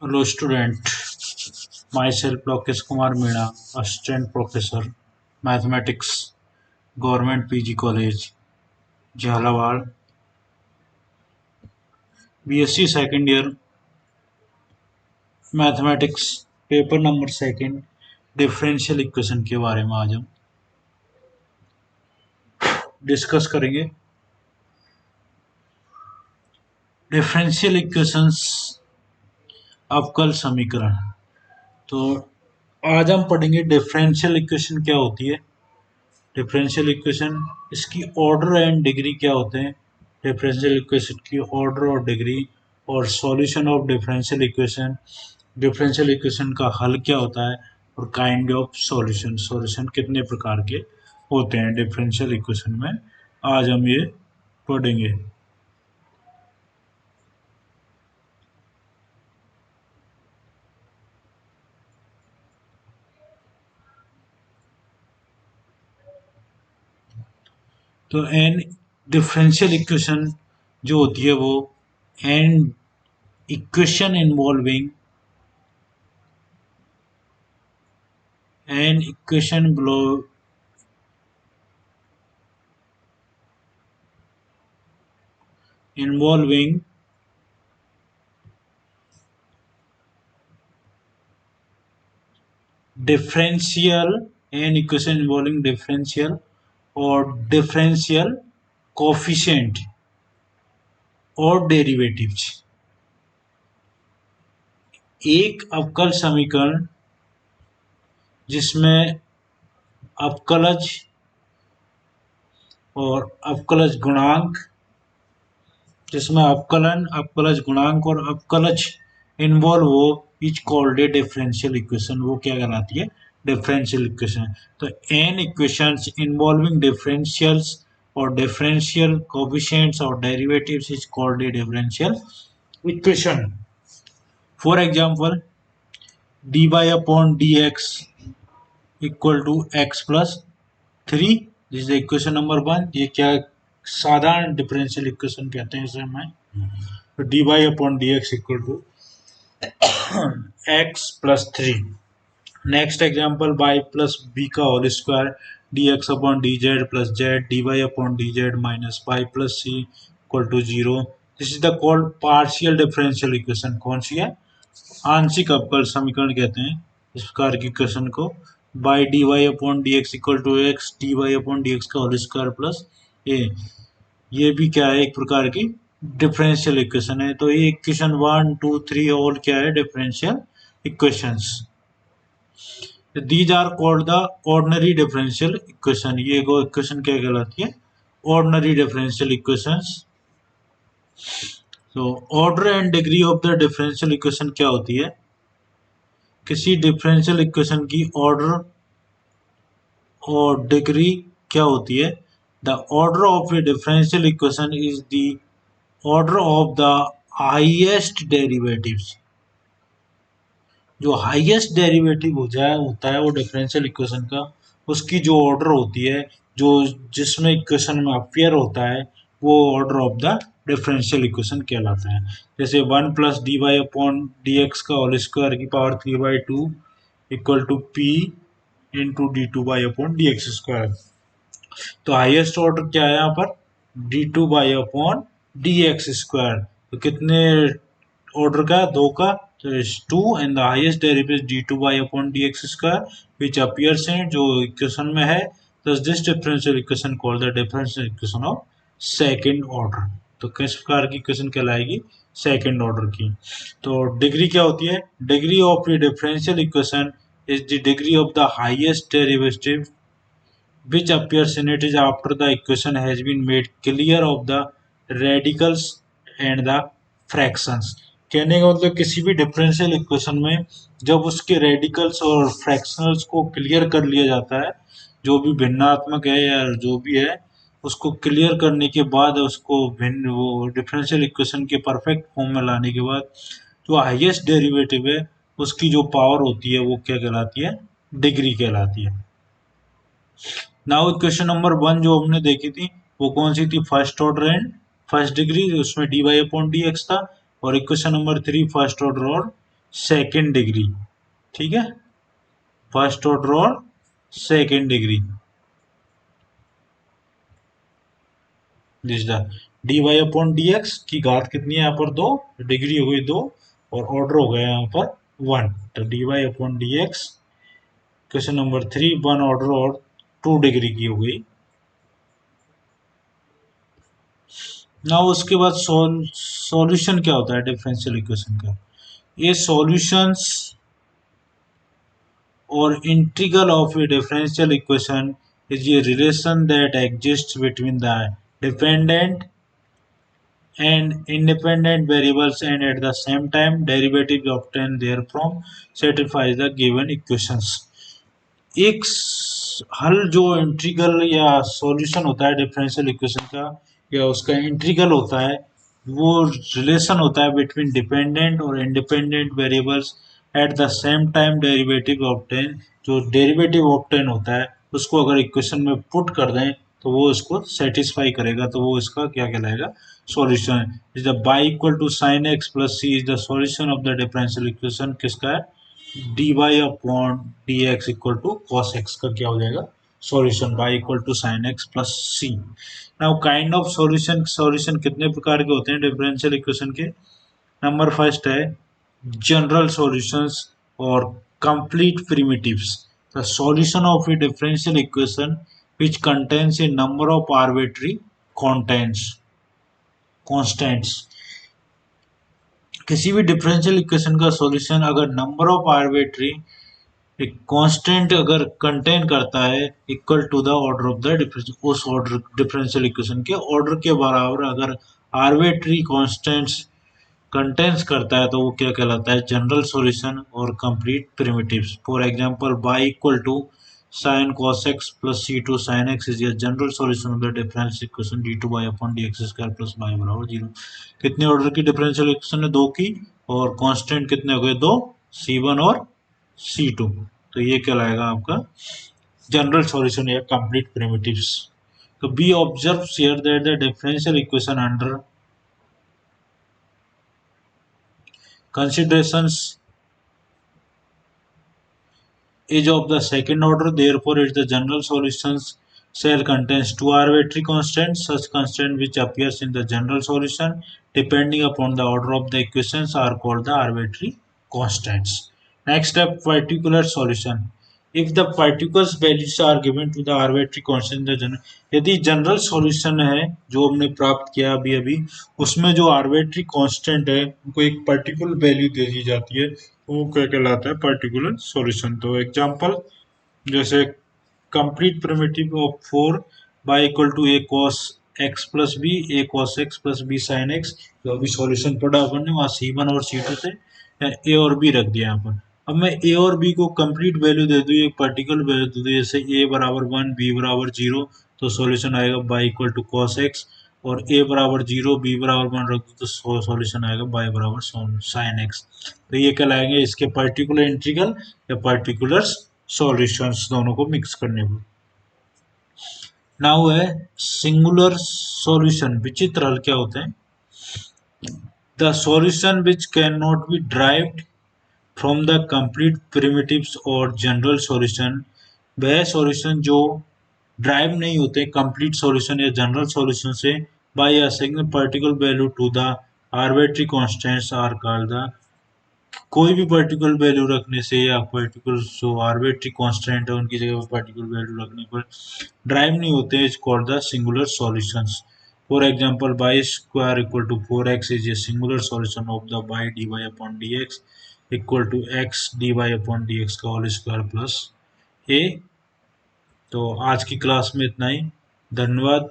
Hello student, myself Lokesh Kumar Meena, Assistant Professor, Mathematics, Government PG College, Jhalawad, BSc second year, Mathematics, paper number second, differential equation के बारे में आज हम discuss करेंगे। Differential equations, अवकल समीकरण। तो आज हम पढ़ेंगे डिफरेंशियल इक्वेशन क्या होती है, डिफरेंशियल इक्वेशन, इसकी ऑर्डर एंड डिग्री क्या होते हैं, डिफरेंशियल इक्वेशन की ऑर्डर और डिग्री, और solution of differential equation, differential equation का हल क्या होता है, और काइंड ऑफ सॉल्यूशन, सॉल्यूशन कितने प्रकार के होते हैं डिफरेंशियल इक्वेशन में, आज हम ये पढ़ेंगे। तो एन डिफरेंशियल इक्वेशन जो होती है वो an equation involving an equation involving differential and equation involving differential और differential coefficient और derivatives। एक अवकल समीकरण जिसमें अवकलज और अवकलज गुणांक, जिसमें अवकलन, अवकलज गुणांक और अवकलज इन्वॉल्व हो, which called a differential equation. वो क्या कहलाती है, डिफरेंशियल इक्वेशन। तो एन इक्वेशंस इन्वॉल्विंग डिफरेंशियल्स और डिफरेंशियल कोएफिशिएंट्स और derivatives is called a differential equation. For example, D Y upon D x equal to x plus 3, this is equation number 1। ये क्या साधारण डिफरेंशियल इक्वेशन कहते हैं इसे हमें। तो D Y upon D x equal to x plus 3। Next example, y plus b का whole square d x upon d z plus z d Y upon d z minus y plus c equal to 0। This is the called partial differential equation. कौन सी है, आंशिक अवकल समीकरण कहते हैं इस प्रकार की इक्वेशन को। Y D Y upon D x equal to x D Y upon D x का होल स्क्वायर प्लस ए, ये भी क्या है, एक प्रकार की डिफरेंशियल इक्वेशन है। तो ये इक्वेशन 1 2 3 और क्या है, differential equations. These are called the ordinary differential equation. ये इक्वेशन क्या कहलाती है, ऑर्डिनरी डिफरेंशियल इक्वेशंस। तो order and degree of the differential equation क्या होती है, किसी डिफरेंशियल इक्वेशन की ऑर्डर और डिग्री क्या होती है। The order of a differential equation is the order of the highest derivatives. जो हाईएस्ट डेरिवेटिव हो जाए होता है वो डिफरेंशियल इक्वेशन का, उसकी जो ऑर्डर होती है, जो जिसमें इक्वेशन में अपीयर होता है, वो order of the differential equation कहलाता है। जैसे 1 plus D Y upon D x का होल स्क्वायर की power 3/2 equal to P into D two by upon D x square. तो हाईएस्ट ऑर्डर क्या है यहाँ पर, D two by upon D x square. तो कितने ऑर्डर का, 2 का, तो is 2 and the highest derivative D two by upon D x square which appears इन, जो इक्वेशन में है। thus this differential equation called the differential equation of second order। तो किस प्रकार की इक्वेशन कहलाएगी, सेकंड ऑर्डर की। तो डिग्री क्या होती है, degree of a differential equation is the degree of the highest derivative which appears in it is after the equation has been made clear of the radicals and the fractions। कहने का मतलब किसी भी differential equation में जब उसके radicals और फ्रैक्शनल्स को क्लियर कर लिया जाता है, जो भी भिन्नात्मक है या जो भी है, उसको क्लियर करने के बाद उसको भिन्न वो डिफरेंशियल इक्वेशन के परफेक्ट फॉर्म में लाने के बाद जो हाईएस्ट डेरिवेटिव है उसकी जो पावर होती है वो क्या कहलाती है, डिग्री कहलाती है। नाउ इक्वेशन नंबर 1 जो हमने देखी थी वो कौन सी थी, first order and first degree, उसमें d Y upon D x था। और इक्वेशन नंबर 3 फर्स्ट ऑर्डर और सेकेंड डिग्री, ठीक है, फर्स्ट ऑर्डर और second degree. This the d Y upon D x की घात कितनी है यहाँ पर 2, डिग्री हो गई 2 और ऑर्डर हो गया यहाँ पर 1। तो D Y upon D X question number 3 1 order और 2 डिग्री की हो गई। ना उसके बाद सॉल्यूशन क्या होता है डिफरेंशियल इक्वेशन का, ये solutions or integral of a differential equation is a relation that exists between the dependent and independent variables, and at the same time derivatives obtained therefrom satisfies the given equations। एक हल जो integral या solution होता है differential equation का या उसका integral होता है, वो रिलेशन होता है बिटवीन डिपेंडेंट और independent variables at the same time derivative obtain. जो डेरिवेटिव ऑब्टेन होता है उसको अगर इक्वेशन में पुट कर दें तो वो इसको सेटिस्फाई करेगा, तो वो इसका क्या कहलाएगा, solution. Is the Y equal to sine X plus C is the solution of the differential equation, किसका है, D Y upon D x equal to cos X का क्या हो जाएगा, solution Y equal to sine X plus C. Now kind of solution, solution कितने प्रकार के होते हैं डिफरेंशियल इक्वेशन के। नंबर फर्स्ट है जनरल सॉल्यूशंस और complete primitives. The solution of a differential equation which contains a number of arbitrary constants। किसी भी डिफरेंशियल इक्वेशन का सॉल्यूशन अगर नंबर ऑफ आर्बिट्री एक कांस्टेंट अगर कंटेन करता है equal to the order of the difference, उस ऑर्डर डिफरेंशियल इक्वेशन के ऑर्डर के बराबर अगर आर्बिट्री कांस्टेंट्स कंटेंस करता है तो वो क्या कहलाता है, जनरल सॉल्यूशन और complete primitives. For example y equal to sine cos x plus c two sine x is general solution of the differential equation d two by upon D x square plus y बराबर 0। कितने order की differential equation है, 2 की, और constant कितने हो गए, 2, c1 और c2। तो ये कहलाएगा आपका जनरल सॉल्यूशन या कंप्लीट प्रिमिटिव्स। तो B observe here that the differential equation under considerations is of the second order, therefore its the general solutions shall contains two arbitrary constants. Such constant which appears in the general solution depending upon the order of the equations are called the arbitrary constants। Next step, particular solution। If the particular values are given to the arbitrary constant, the general, यदि general solution है जो हमने प्राप्त किया अभी अभी, उसमें जो आर्बिट्री कांस्टेंट है उनको एक पर्टिकुलर वैल्यू दे दी जाती है, वो क्या कहलाता है, पर्टिकुलर सॉल्यूशन। तो एग्जांपल जैसे complete primitive of 4 y equal to a cos x plus b, a cos x plus b sine x. जो अभी सॉल्यूशन पढ़ा अपन ने वहाँ c1 और c2 से ए और बी रख दिया यहाँ पर। अब मैं ए और बी को कंप्लीट वैल्यू दे दूँ, एक पर्टिकुलर वैल्यू दे दूँ, जैसे ए बराबर 1 बी बराबर 0, तो सॉल्यूशन आएगा y equal to cos x, और ए बराबर 0 बी बराबर 1 रख दो तो सॉल्यूशन आएगा बाई बराबर साइन एक्स। तो ये कहलाएंगे इसके पर्टिकुलर इंटीग्रल या पर्टिकुलर सॉल्यूशंस, दोनों को मिक्स करने पर। नाउ है सिंगुलर सॉल्यूशन, विचित्र हल क्या होते हैं। The solution which can not be derived from the complete primitives और जनरल सॉल्यूशन, वह सॉल्यूशन जो ड्राइव नहीं होते कंप्लीट सॉल्यूशन या जनरल सॉल्यूशन से by assigning particular value to the arbitrary constants are called the, कोई भी पर्टिकुलर वैल्यू रखने से या पर्टिकुलर जो आर्बिट्री कांस्टेंट है उनकी जगह पर्टिकुलर वैल्यू रखने पर ड्राइव नहीं होते, is called the singular solutions. For example y square equal to 4x is a singular solution of the y D Y upon D x equal to x D Y upon D x का whole square plus a. तो आज की class में इतना ही, धन्यवाद।